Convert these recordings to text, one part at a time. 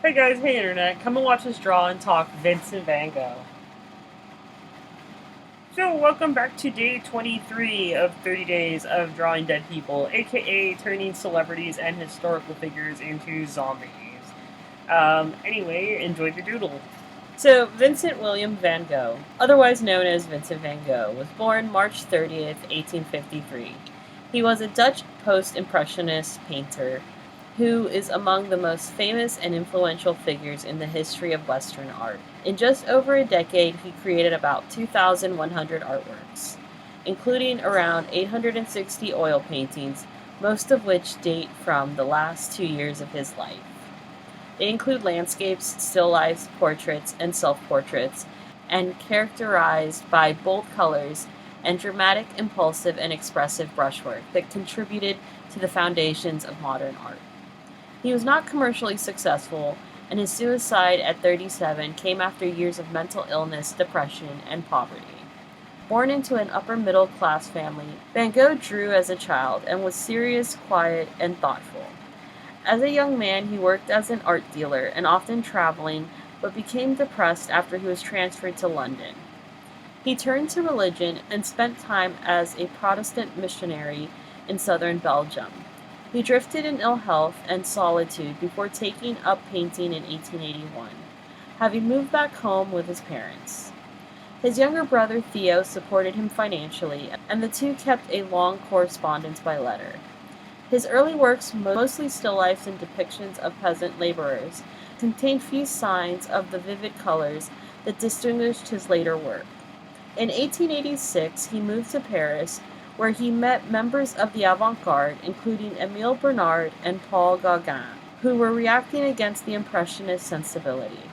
Hey guys, hey internet, come and watch us draw and talk Vincent Van Gogh. So, welcome back to day 23 of 30 days of drawing dead people, aka turning celebrities and historical figures into zombies. Anyway, enjoy the doodle. So, Vincent William Van Gogh, otherwise known as Vincent van Gogh, was born March 30th, 1853. He was a Dutch post-impressionist painter who is among the most famous and influential figures in the history of Western art. In just over a decade, he created about 2,100 artworks, including around 860 oil paintings, most of which date from the last 2 years of his life. They include landscapes, still lifes, portraits, and self-portraits, and characterized by bold colors and dramatic, impulsive, and expressive brushwork that contributed to the foundations of modern art. He was not commercially successful, and his suicide at 37 came after years of mental illness, depression, and poverty. Born into an upper-middle-class family, Van Gogh drew as a child and was serious, quiet, and thoughtful. As a young man, he worked as an art dealer and often traveling, but became depressed after he was transferred to London. He turned to religion and spent time as a Protestant missionary in southern Belgium. He drifted in ill health and solitude before taking up painting in 1881, having moved back home with his parents. His younger brother Theo supported him financially, and the two kept a long correspondence by letter. His early works, mostly still lifes and depictions of peasant laborers, contained few signs of the vivid colors that distinguished his later work. In 1886, he moved to Paris, where he met members of the avant-garde, including Émile Bernard and Paul Gauguin, who were reacting against the Impressionist sensibility.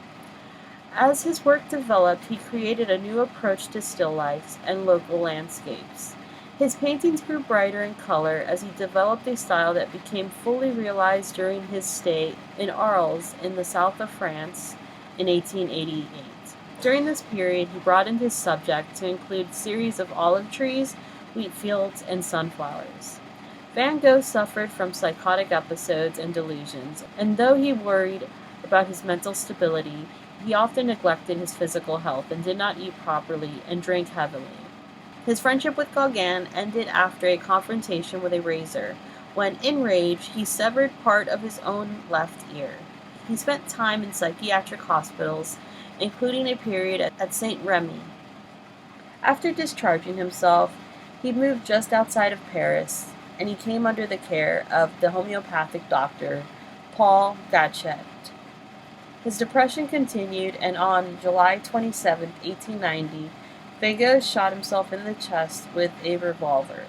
As his work developed, he created a new approach to still lifes and local landscapes. His paintings grew brighter in color as he developed a style that became fully realized during his stay in Arles in the south of France in 1888. During this period, he broadened his subject to include series of olive trees, wheat fields, and sunflowers. Van Gogh suffered from psychotic episodes and delusions, and though he worried about his mental stability, he often neglected his physical health and did not eat properly and drank heavily. His friendship with Gauguin ended after a confrontation with a razor, when, enraged, he severed part of his own left ear. He spent time in psychiatric hospitals, including a period at Saint Remy. After discharging himself, he moved just outside of Paris, and he came under the care of the homeopathic doctor Paul Gachet. His depression continued, and on July 27, 1890, Van Gogh shot himself in the chest with a revolver.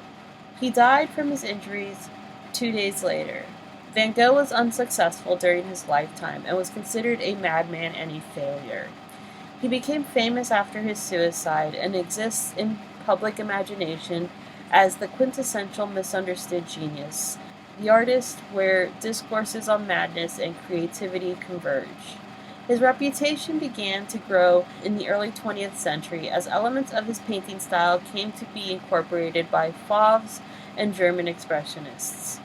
He died from his injuries 2 days later. Van Gogh was unsuccessful during his lifetime and was considered a madman and a failure. He became famous after his suicide and exists in public imagination as the quintessential misunderstood genius, the artist where discourses on madness and creativity converge. His reputation began to grow in the early 20th century as elements of his painting style came to be incorporated by Fauves and German expressionists.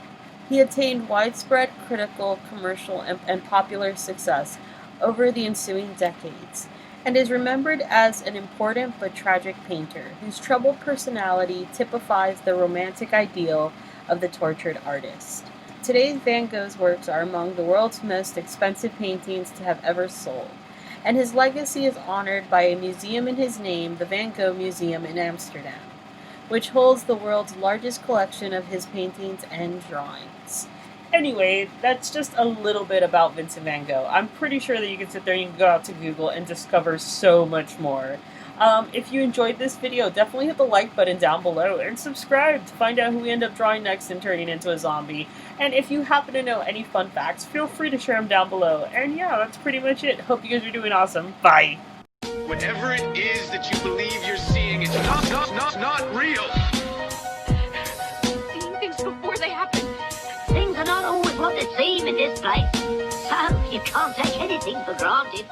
He attained widespread critical, commercial, and popular success over the ensuing decades, and is remembered as an important but tragic painter whose troubled personality typifies the romantic ideal of the tortured artist. Today's Van Gogh's works are among the world's most expensive paintings to have ever sold, and his legacy is honored by a museum in his name, the Van Gogh Museum in Amsterdam, which holds the world's largest collection of his paintings and drawings. Anyway, that's just a little bit about Vincent van Gogh. I'm pretty sure that you can sit there and you can go out to Google and discover so much more. If you enjoyed this video, definitely hit the like button down below and subscribe to find out who we end up drawing next and turning into a zombie. And if you happen to know any fun facts, feel free to share them down below. And yeah, that's pretty much it. Hope you guys are doing awesome. Bye! Whatever it is that you believe you're seeing, it's not real. Seeing things before they happen. Things are not always what they seem in this place. So you can't take anything for granted.